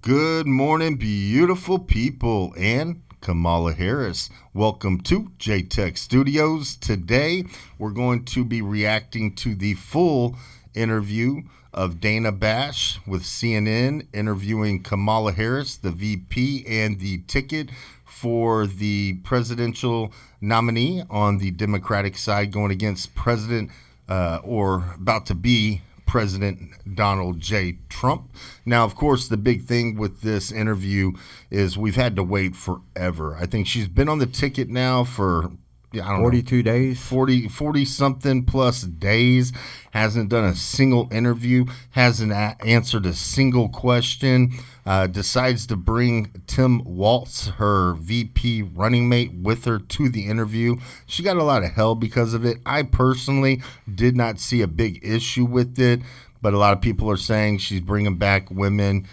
Good morning, beautiful people, and Kamala Harris. Welcome to J-Tech Studios. Today, we're going to be reacting to the full interview of Dana Bash with CNN interviewing Kamala Harris, the VP, and the ticket for the presidential nominee on the Democratic side going against President or about to be President Donald J. Trump. Now, of course, the big thing with this interview is we've had to wait forever. I think she's been on the ticket now for 42 days, 40 something plus days, hasn't done a single interview, hasn't answered a single question, decides to bring Tim Walz, her VP running mate, with her to the interview. She got a lot of hell because of it. I personally did not see a big issue with it, but a lot of people are saying she's bringing back women,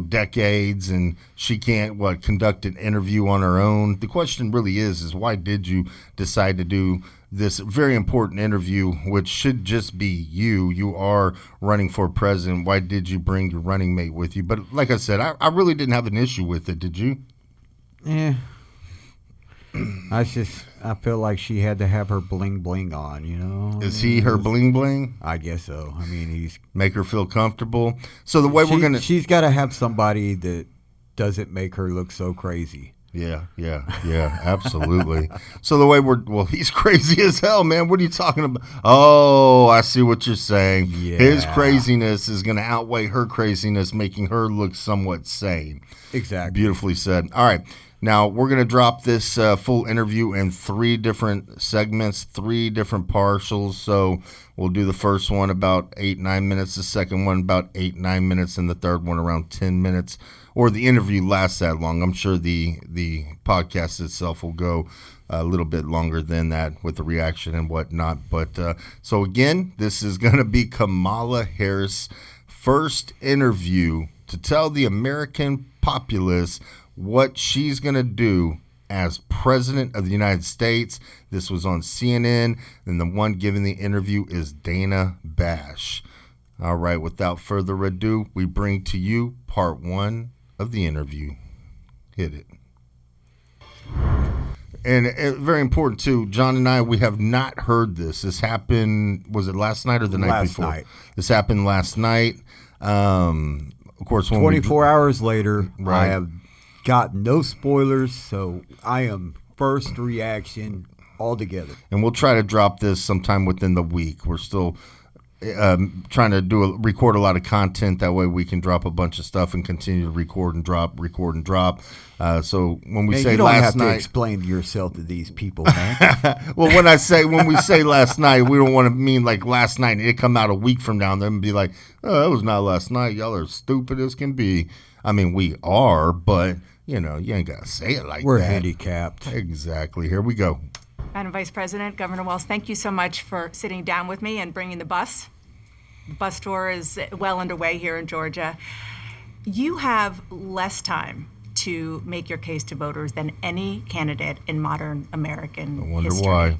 decades, and she can't, conduct an interview on her own. The question really is why did you decide to do this very important interview, which should just be you? You are running for president. Why did you bring your running mate with you? But like I said, I really didn't have an issue with it. Did you? Yeah. I feel like she had to have her bling bling on, Is he her bling bling? I guess so. I mean, he's make her feel comfortable. So the way she's got to have somebody that doesn't make her look so crazy. Yeah, absolutely. So the way he's crazy as hell, man. What are you talking about? Oh, I see what you're saying. Yeah. His craziness is going to outweigh her craziness, making her look somewhat sane. Exactly. Beautifully said. All right. Now, we're going to drop this full interview in 3 different segments, 3 different partials. So we'll do the first one about 8-9 minutes, the second one about 8-9 minutes, and the third one around 10 minutes. Or the interview lasts that long. I'm sure the podcast itself will go a little bit longer than that with the reaction and whatnot. But so again, this is going to be Kamala Harris' first interview to tell the American populace what she's going to do as president of the United States. This was on CNN, and the one giving the interview is Dana Bash. All right, without further ado, we bring to you part 1 of the interview. Hit it. And very important, too, John and I, we have not heard this. This happened, was it last night or the night before? Last night. This happened last night. Of course, when 24 hours later, right. I have got no spoilers, so I am first reaction altogether. And we'll try to drop this sometime within the week. We're still trying to record a lot of content. That way we can drop a bunch of stuff and continue to record and drop. So when we say you don't last have night, to explain yourself to these people, man. Well, when we say last night, we don't want to mean like last night and it come out a week from now and then be like, oh, that was not last night. Y'all are stupid as can be. I mean, we are, but you ain't got to say it like that. We're handicapped. Exactly. Here we go. Madam Vice President, Governor Walz, thank you so much for sitting down with me and bringing the bus. The bus tour is well underway here in Georgia. You have less time to make your case to voters than any candidate in modern American history. I wonder why.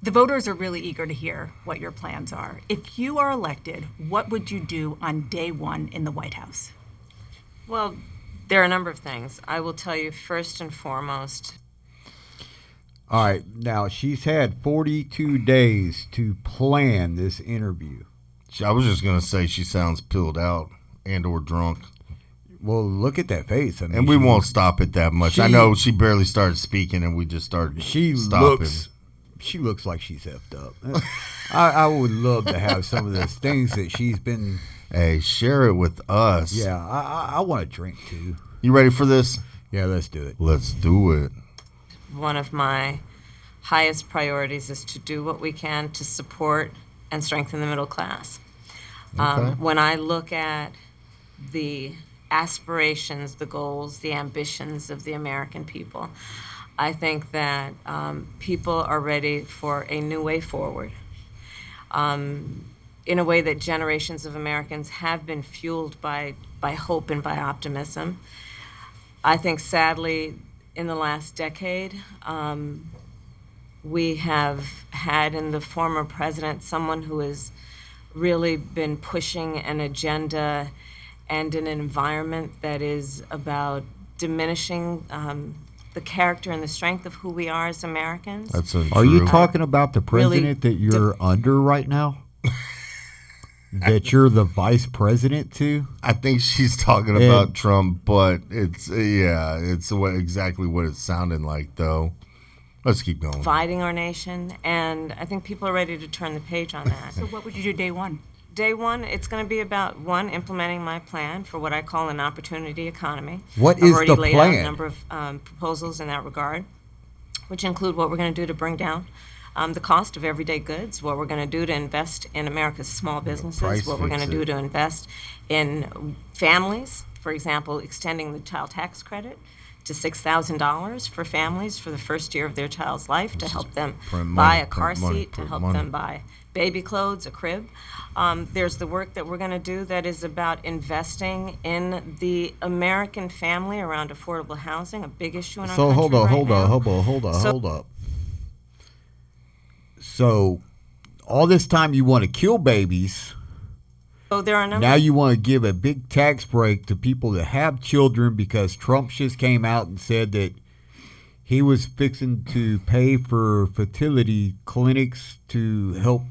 The voters are really eager to hear what your plans are. If you are elected, what would you do on day 1 in the White House? Well, there are a number of things. I will tell you first and foremost. All right, now she's had 42 days to plan this interview. I was just going to say she sounds pilled out and or drunk. Well, look at that face. I mean, and we won't stop it that much. I know she barely started speaking and we just started stopping. She looks like she's effed up. I would love to have some of those things that she's been... Hey, share it with us. Yeah, I want to drink too. You ready for this? Yeah, let's do it. Let's do it. One of my highest priorities is to do what we can to support and strengthen the middle class. Okay. When I look at the aspirations, the goals, the ambitions of the American people, I think that people are ready for a new way forward. In a way that generations of Americans have been fueled by hope and by optimism. I think, sadly, in the last decade, we have had in the former president someone who has really been pushing an agenda and in an environment that is about diminishing the character and the strength of who we are as Americans. That's untrue. Are you talking about the Really president that you're under right now? That you're the vice president to? I think she's talking about Trump, but it's exactly what it sounded like, though. Let's keep going. Dividing our nation, and I think people are ready to turn the page on that. So what would you do day one? Day one, it's going to be about, one, implementing my plan for what I call an opportunity economy. What I've is already the laid out a plan? number of proposals in that regard, which include what we're going to do to bring down the cost of everyday goods, what we're going to do to invest in America's small businesses, price what we're going to fix do it. to invest in families, for example, extending the child tax credit to $6,000 for families for the first year of their child's life, to help them print money, buy a car print money, seat, to print help money. them buy baby clothes, a crib. There's the work that we're going to do that is about investing in the American family around affordable housing, a big issue in our So country hold on, right hold now. hold up. So all this time you want to kill babies. So there are a number Now you want to give a big tax break to people that have children because Trump just came out and said that he was fixing to pay for fertility clinics to help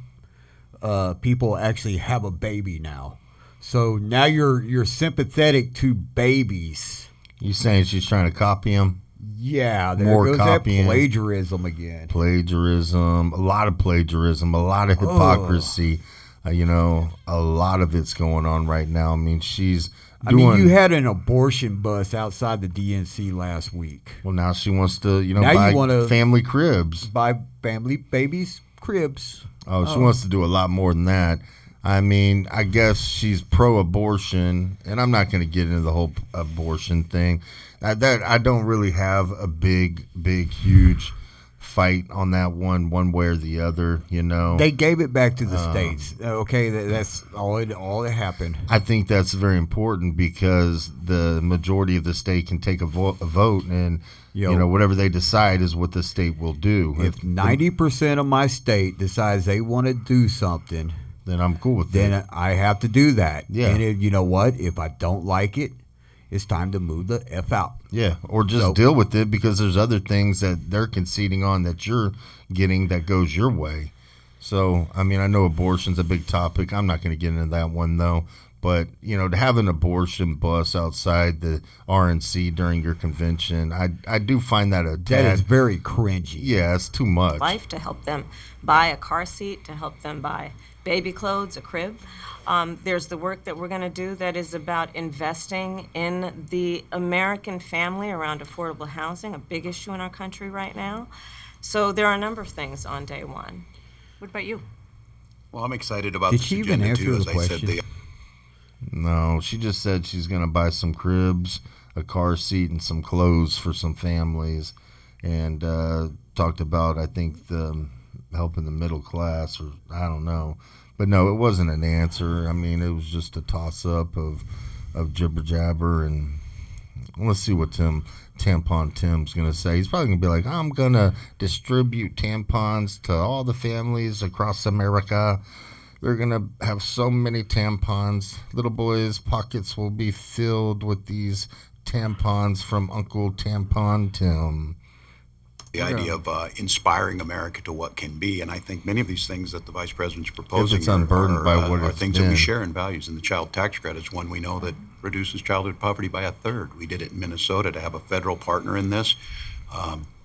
people actually have a baby now. So now you're sympathetic to babies. You saying she's trying to copy him? Yeah, there More goes copying. that plagiarism again. Plagiarism, a lot of plagiarism, a lot of hypocrisy. A lot of it's going on right now. I mean, she's doing. I mean, you had an abortion bus outside the DNC last week. Well, now she wants to, Now buy you wanna- family cribs. By family babies cribs. Oh, she wants to do a lot more than that. I mean, I guess she's pro-abortion, and I'm not going to get into the whole abortion thing. That I don't really have a big, huge fight on that one way or the other. They gave it back to the states. Okay, that's all that happened. I think that's very important because the majority of the state can take a vote, and whatever they decide is what the state will do. If 90% of my state decides they want to do something, then I'm cool with then it. I have to do that. Yeah. And you know what? If I don't like it, it's time to move the F out. Yeah, or just deal with it because there's other things that they're conceding on that you're getting that goes your way. So, I mean, I know abortion's a big topic. I'm not going to get into that one, though. But, to have an abortion bus outside the RNC during your convention, I do find that That is very cringy. Yeah, it's too much. life, to help them buy a car seat, to help them buy baby clothes, a crib. There's the work that we're going to do that is about investing in the American family around affordable housing, a big issue in our country right now. So there are a number of things on day one. What about you? Well, I'm excited about Did this she even agenda answer too. the As I said, question? No, she just said she's going to buy some cribs, a car seat, and some clothes for some families. And talked about, I think, the helping the middle class, or I don't know. But no, it wasn't an answer. I mean, it was just a toss-up of jibber jabber, and let's see what Tampon Tim's going to say. He's probably going to be like, I'm going to distribute tampons to all the families across America. They're going to have so many tampons. Little boys' pockets will be filled with these tampons from Uncle Tampon Tim. the idea of inspiring America to what can be. And I think many of these things that the Vice President's proposing it's unburdened by what are it's things that we been. share in values. And the child tax credit is one we know that reduces childhood poverty by a third. We did it in Minnesota. To have a federal partner in this,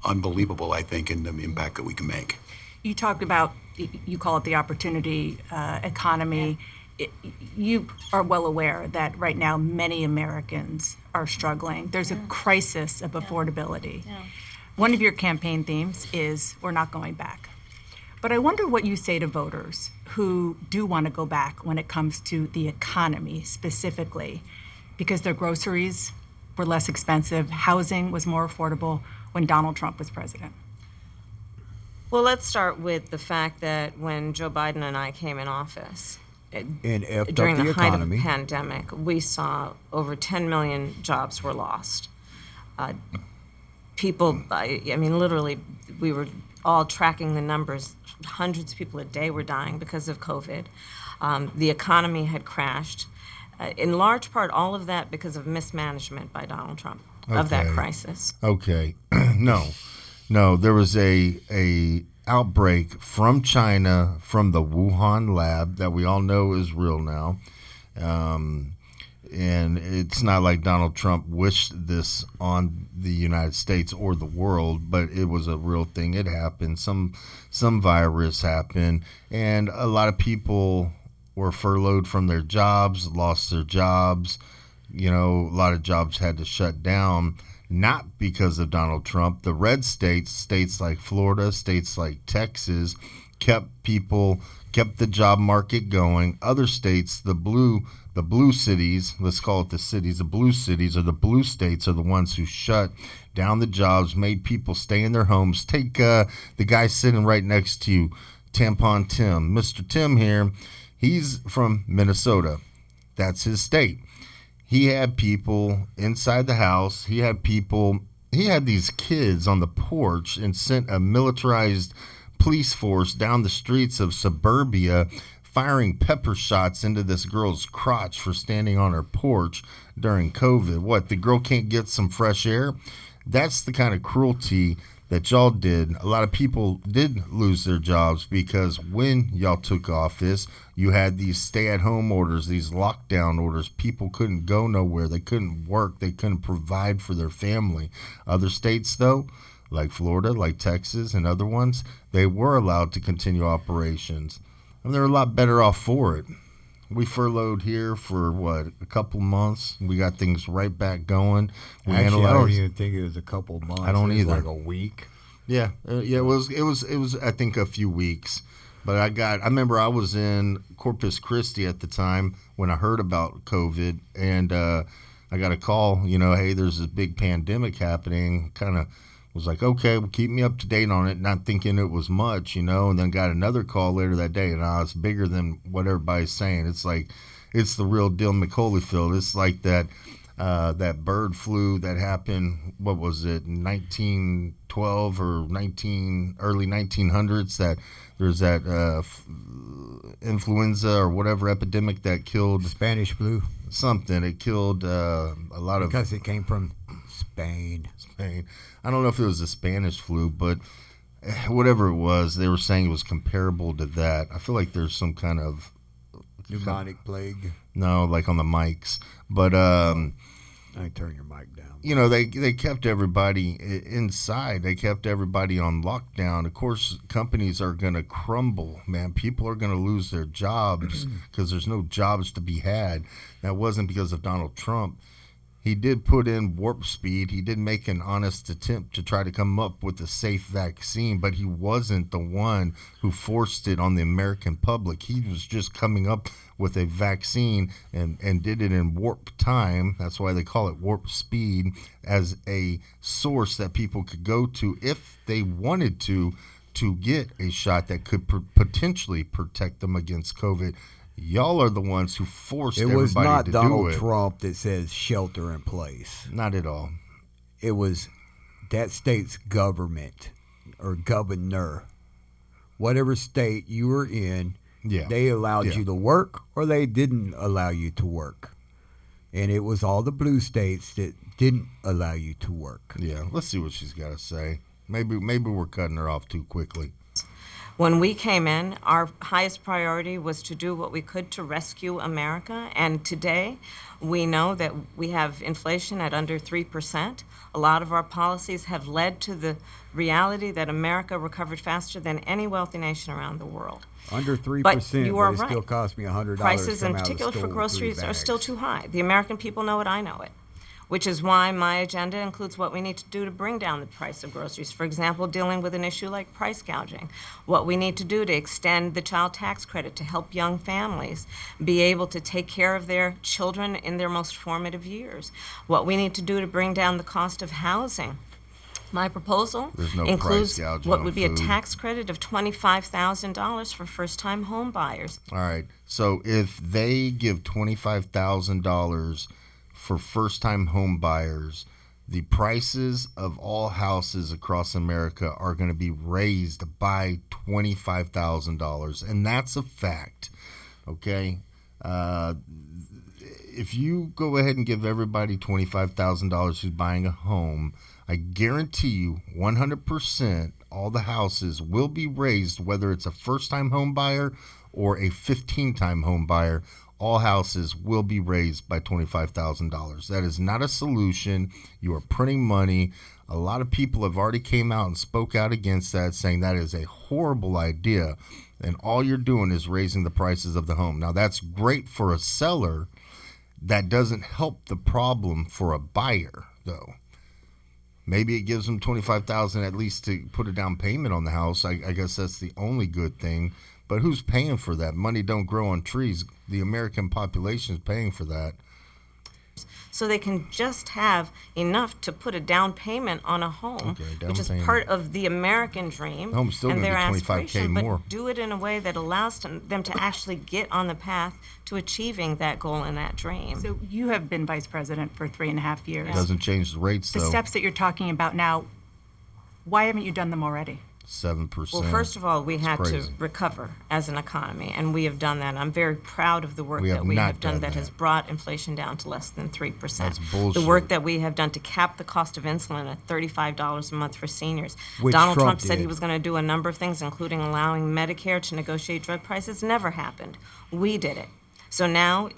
unbelievable, I think, in the impact that we can make. You talked about, you call it the opportunity economy. You are well aware that right now many Americans are struggling. There's a crisis of affordability. One of your campaign themes is we're not going back. But I wonder what you say to voters who do want to go back when it comes to the economy specifically, because their groceries were less expensive, housing was more affordable when Donald Trump was president. Well, let's start with the fact that when Joe Biden and I came in office, And effed during up the the height of economy. the pandemic, we saw over 10 million jobs were lost. People, I mean, literally, we were all tracking the numbers. Hundreds of people a day were dying because of COVID. The economy had crashed. In large part, all of that because of mismanagement by Donald Trump of that Okay. crisis. Okay. No. There was a outbreak from China, from the Wuhan lab that we all know is real now. And it's not like Donald Trump wished this on the United States or the world, but it was a real thing. It happened. Some virus happened, and a lot of people were furloughed from their jobs, lost their jobs. A lot of jobs had to shut down, not because of Donald Trump. The red states like Florida, states like Texas, kept the job market going. Other states, the blue cities, let's call it the cities, the blue cities or the blue states are the ones who shut down the jobs, made people stay in their homes. Take the guy sitting right next to you, Tampon Tim. Mr. Tim here, he's from Minnesota. That's his state. He had people inside the house. He had these kids on the porch and sent a militarized police force down the streets of suburbia firing pepper shots into this girl's crotch for standing on her porch during COVID. What, the girl can't get some fresh air? That's the kind of cruelty that y'all did. A lot of people did lose their jobs because when y'all took office, you had these stay-at-home orders, these lockdown orders. People couldn't go nowhere. They couldn't work. They couldn't provide for their family. Other states, though, like Florida, like Texas, and other ones, they were allowed to continue operations. And they're a lot better off for it. We furloughed here for, a couple months. We got things right back going. I don't even think it was a couple months. I don't it was either. like a week. Yeah, it was I think a few weeks. But I remember I was in Corpus Christi at the time when I heard about COVID, and I got a call, hey, there's this big pandemic happening. Kind of was like, okay, well, keep me up to date on it, not thinking it was much, and then got another call later that day, and it's bigger than what everybody's saying. It's like, it's the real deal, McHolyfield. It's like that bird flu that happened, what was it, 1912 or early 1900s, that there's that influenza or whatever epidemic that killed Spanish flu. Something. It killed a lot of... Because it came from Spain. I don't know if it was the Spanish flu, but whatever it was, they were saying it was comparable to that. I feel like there's some kind of... Pneumonic plague. No, like on the mics. But... I turn your mic down. They kept everybody inside. They kept everybody on lockdown. Of course, companies are going to crumble, man. People are going to lose their jobs because there's no jobs to be had. That wasn't because of Donald Trump. He did put in warp speed. He did make an honest attempt to try to come up with a safe vaccine, but he wasn't the one who forced it on the American public. He was just coming up with a vaccine and did it in warp time. That's why they call it warp speed, as a source that people could go to if they wanted to get a shot that could potentially protect them against COVID. Y'all are the ones who forced everybody to do it. It was not Donald Trump that says shelter in place. Not at all. It was that state's government or governor. Whatever state you were in, they allowed you to work or they didn't allow you to work. And it was all the blue states that didn't allow you to work. Yeah, let's see what she's got to say. Maybe we're cutting her off too quickly. When we came in, our highest priority was to do what we could to rescue America. And today, we know that we have inflation at under 3%. A lot of our policies have led to the reality that America recovered faster than any wealthy nation around the world. Under 3%, but you are but it right. still cost me $100. Prices, in particular for groceries, are still too high. The American people know it, I know it. Which is why my agenda includes what we need to do to bring down the price of groceries. For example, dealing with an issue like price gouging. What we need to do to extend the child tax credit to help young families be able to take care of their children in their most formative years. What we need to do to bring down the cost of housing. My proposal includes what would be a tax credit of $25,000 for first-time home buyers. All right. So if they give $25,000 for first-time home buyers, the prices of all houses across America are going to be raised by $25,000, and that's a fact. Okay, if you go ahead and give everybody $25,000 who's buying a home, I guarantee you 100% all the houses will be raised, whether it's a first-time home buyer or a 15-time home buyer. All houses will be raised by $25,000. That is not a solution. You are printing money. A lot of people have already came out and spoke out against that, saying that is a horrible idea, and all you're doing is raising the prices of the home. Now, that's great for a seller. That doesn't help the problem for a buyer, though. Maybe it gives them $25,000 at least to put a down payment on the house. I guess that's the only good thing. But who's paying for that? Money don't grow on trees. The American population is paying for that. So they can just have enough to put a down payment on a home, which is part of the American dream Home's still and gonna their be $25K aspiration, more. but do it in a way that allows them to actually get on the path to achieving that goal and that dream. So you have been vice president for 3.5 years. Doesn't change the rates, The though. steps that you're talking about now, why haven't you done them already? 7%. Well, first of all, we had to crazy. recover as an economy, and we have done that. I'm very proud of the work We have that we not have done done that that. has brought inflation down to less than 3%. That's bullshit. The work that we have done to cap the cost of insulin at $35 a month for seniors. Which Donald Trump Trump said he did. was going to do a number of things, including allowing Medicare to negotiate drug prices. Never happened. We did it. So now,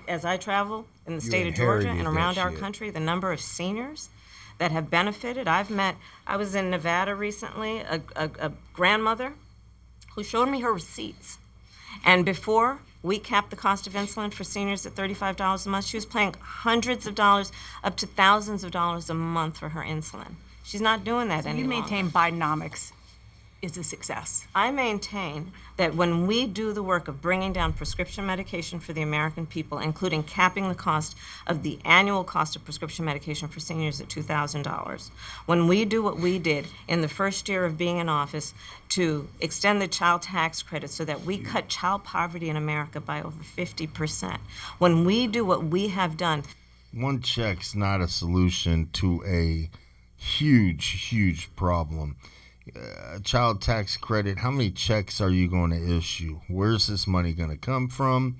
as I travel in the state of Georgia and inherited around that our shit. country, the number of seniors that have benefited. I was in Nevada recently, a grandmother who showed me her receipts. And before we capped the cost of insulin for seniors at $35 a month, she was paying hundreds of dollars, up to thousands of dollars a month for her insulin. She's not doing that any You longer. maintain Bidenomics is a success. I maintain that when we do the work of bringing down prescription medication for the American people, including capping the cost of the annual cost of prescription medication for seniors at $2,000, when we do what we did in the first year of being in office to extend the child tax credit so that we cut child poverty in America by over 50%, when we do what we have done, One check's not a solution to a huge problem. Child tax credit, how many checks are you going to issue? Where's this money going to come from?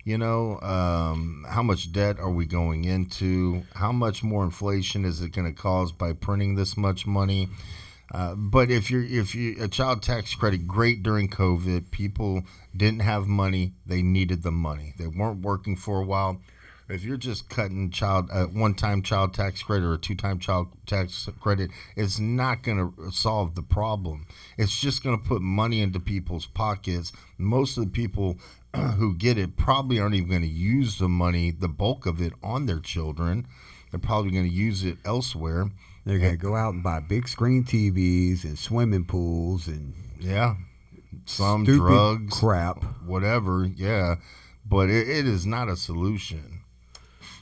How much debt are we going into? How much more inflation is it going to cause by printing this much money? But if you a child tax credit, great during COVID. People didn't have money; they needed the money. They weren't working for a while. If you're just cutting one-time child tax credit or a two-time child tax credit, it's not going to solve the problem. It's just going to put money into people's pockets. Most of the people who get it probably aren't even going to use the money, the bulk of it, on their children. They're probably going to use it elsewhere. They're going to go out and buy big screen TVs and swimming pools and Yeah, some stupid drugs, crap. whatever. Yeah, but it is not a solution.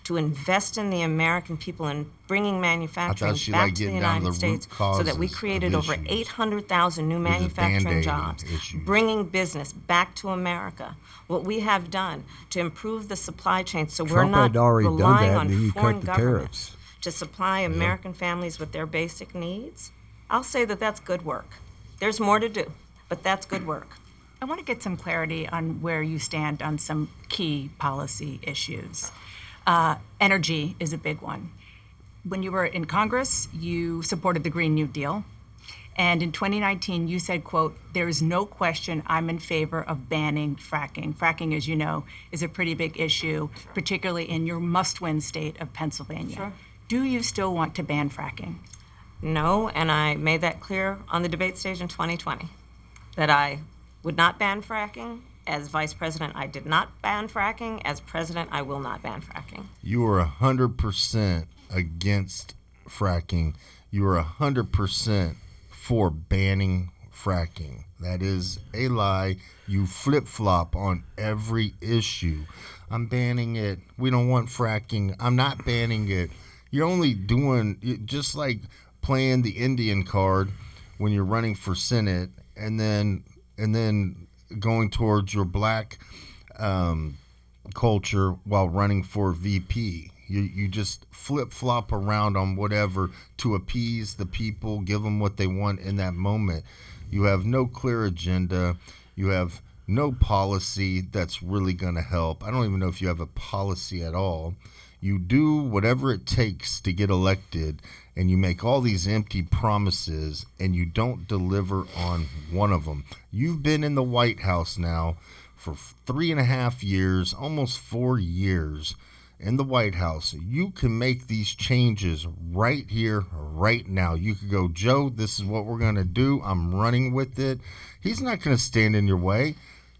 to invest in the American people and bringing manufacturing she back liked to the getting down to United the root States so that we causes of created over issues. 800,000 new We're just manufacturing band-aiding jobs, issues. bringing business back to America. What we have done to improve the supply chain so we're Trump not had already done relying that, on and then you foreign cut the governments tariffs. to supply American families with their basic needs. I'll say that that's good work. There's more to do, but that's good work. I want to get some clarity on where you stand on some key policy issues. Energy is a big one. When you were in Congress, you supported the Green New Deal. And in 2019, you said, quote, "There is no question I'm in favor of banning fracking." Fracking, as you know, is a pretty big issue, particularly in your must-win state of Pennsylvania. Sure. Do you still want to ban fracking? No, and I made that clear on the debate stage in 2020, that I would not ban fracking. As vice president, I did not ban fracking. As president, I will not ban fracking. You are 100% against fracking. You are 100% for banning fracking. That is a lie. You flip-flop on every issue. I'm banning it. We don't want fracking. I'm not banning it. You're only doing, just like playing the Indian card when you're running for Senate and then going towards your black culture while running for VP. You just flip-flop around on whatever to appease the people, give them what they want in that moment. You have no clear agenda. You have no policy that's really going to help. I don't even know if you have a policy at all. You do whatever it takes to get elected, and you make all these empty promises, and you don't deliver on one of them. You've been in the White House now for 3.5 years, almost 4 years in the White House. You can make these changes right here, right now. You could go, Joe, this is what we're going to do. I'm running with it. He's not going to stand in your way.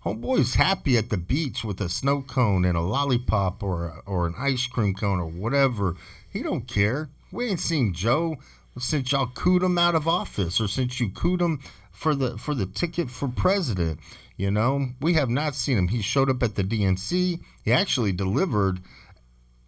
Homeboy's happy at the beach with a snow cone and a lollipop or an ice cream cone or whatever. He don't care. We ain't seen Joe since y'all cooed him out of office, or since you cooed him for the ticket for president. You know, we have not seen him. He showed up at the DNC. He actually delivered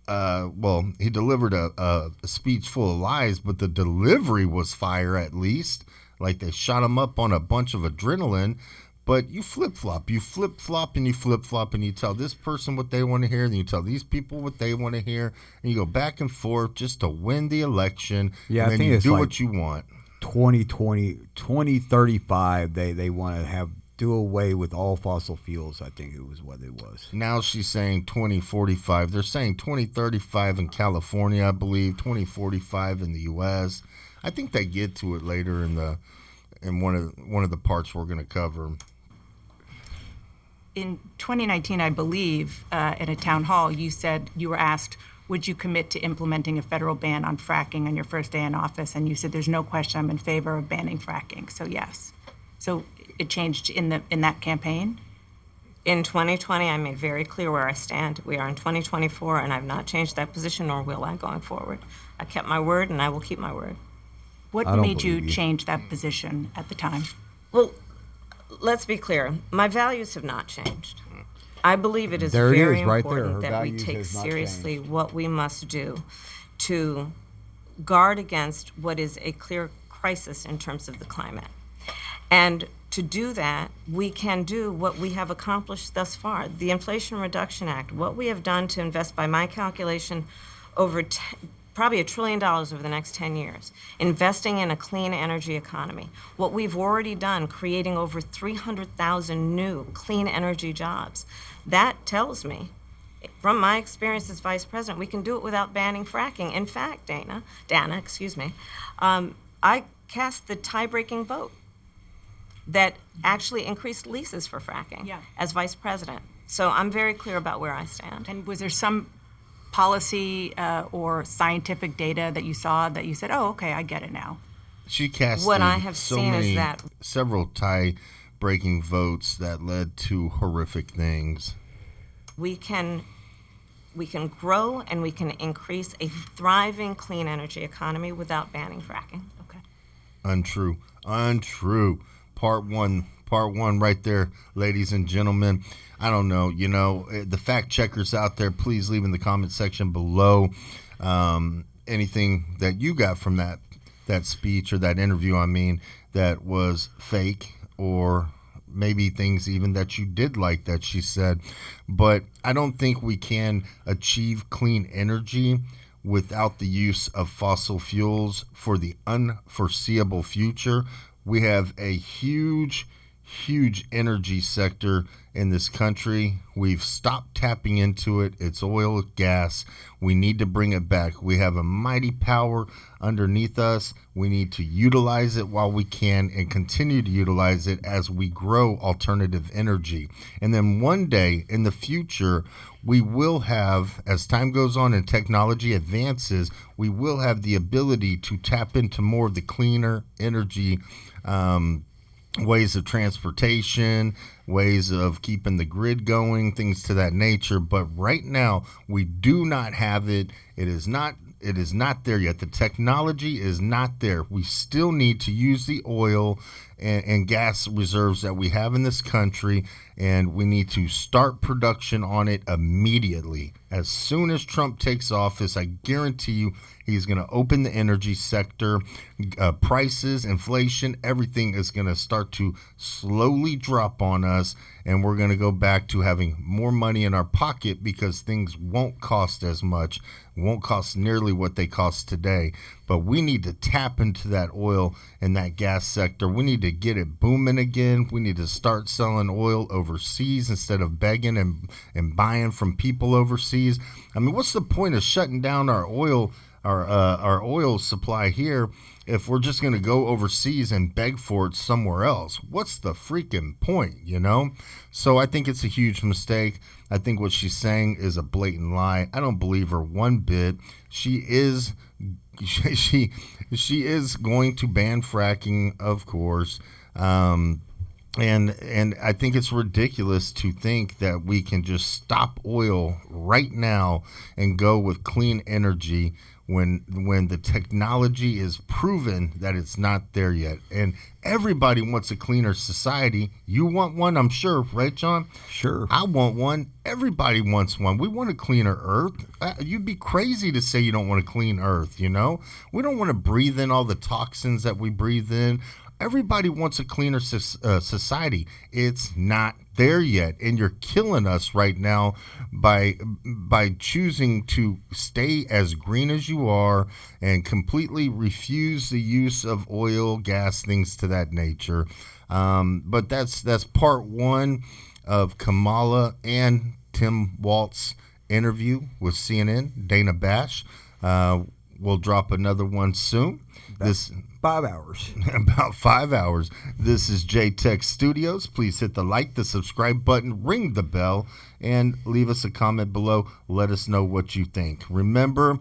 he delivered a speech full of lies, but the delivery was fire at least. Like they shot him up on a bunch of adrenaline. But you flip-flop, and you flip-flop, and you tell this person what they want to hear, and you tell these people what they want to hear, and you go back and forth just to win the election, Yeah, and I then think you it's do like what you want. 2035, they want to do away with all fossil fuels. I think it was what it was. Now she's saying 2045. They're saying 2035 in California, I believe, 2045 in the U.S. I think they get to it later in one of the parts we're going to cover. In 2019, I believe, in a town hall, you said you were asked, would you commit to implementing a federal ban on fracking on your first day in office? And you said, there's no question I'm in favor of banning fracking. So yes. So it changed in that campaign? In 2020, I made very clear where I stand. We are in 2024, and I've not changed that position, nor will I going forward. I kept my word, and I will keep my word. What I don't made you believe you. change that position at the time? Well, let's be clear. My values have not changed. I believe it is There it very is, right there. important Her that we values take has not seriously changed. what we must do to guard against what is a clear crisis in terms of the climate. And to do that, we can do what we have accomplished thus far. The Inflation Reduction Act, what we have done to invest, by my calculation, over probably $1 trillion over the next 10 years, investing in a clean energy economy. What we've already done, creating over 300,000 new clean energy jobs. That tells me, from my experience as vice president, we can do it without banning fracking. In fact, Dana, I cast the tie-breaking vote that actually increased leases for fracking as vice president. So I'm very clear about where I stand. And was there some policy or scientific data that you saw that you said, oh, okay, I get it now? She casted What I have seen is that several tie-breaking votes that led to horrific things. we can grow and we can increase a thriving clean energy economy without banning fracking. Okay. Untrue. Part one right there, ladies and gentlemen. I don't know, the fact checkers out there, please leave in the comment section below anything that you got from that speech, or that interview, that was fake, or maybe things even that you did like that she said. But I don't think we can achieve clean energy without the use of fossil fuels for the unforeseeable future. We have a huge energy sector in this country. We've stopped tapping into it. It's oil, gas. We need to bring it back. We have a mighty power underneath us. We need to utilize it while we can, and continue to utilize it as we grow alternative energy. And then one day in the future, we will have, as time goes on and technology advances, we will have the ability to tap into more of the cleaner energy ways of transportation, ways of keeping the grid going, things to that nature. But right now, we do not have it. It is not there yet. The technology is not there. We still need to use the oil and gas reserves that we have in this country, and we need to start production on it immediately. As soon as Trump takes office, I guarantee you he's going to open the energy sector. Prices, inflation, everything is going to start to slowly drop on us, and we're going to go back to having more money in our pocket because things won't cost as much won't cost nearly what they cost today. But we need to tap into that oil and that gas sector. We need to get it booming again. We need to start selling oil overseas instead of begging and buying from people overseas. I mean, what's the point of shutting down our oil supply here if we're just going to go overseas and beg for it somewhere else? What's the freaking point, you know? So I think it's a huge mistake. I think what she's saying is a blatant lie. I don't believe her one bit. She is going to ban fracking, of course. And I think it's ridiculous to think that we can just stop oil right now and go with clean energy when the technology is proven that it's not there yet. And everybody wants a cleaner society. You want one, I'm sure, right, John? Sure. I want one. Everybody wants one. We want a cleaner earth. You'd be crazy to say you don't want a clean earth, you know? We don't want to breathe in all the toxins that we breathe in. Everybody wants a cleaner society. It's not there yet, and you're killing us right now by choosing to stay as green as you are and completely refuse the use of oil, gas, things to that nature. But that's part one of Kamala and Tim Walz interview with CNN. Dana Bash. We'll drop another one soon. This 5 hours. About 5 hours. This is J-Tech Studios. Please hit the like, the subscribe button, ring the bell, and leave us a comment below. Let us know what you think. Remember,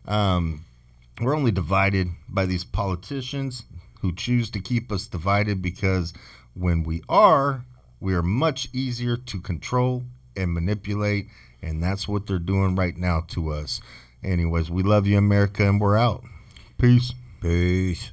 we're only divided by these politicians who choose to keep us divided, because when we are much easier to control and manipulate, and that's what they're doing right now to us. Anyways, we love you, America, and we're out. Peace. Peace.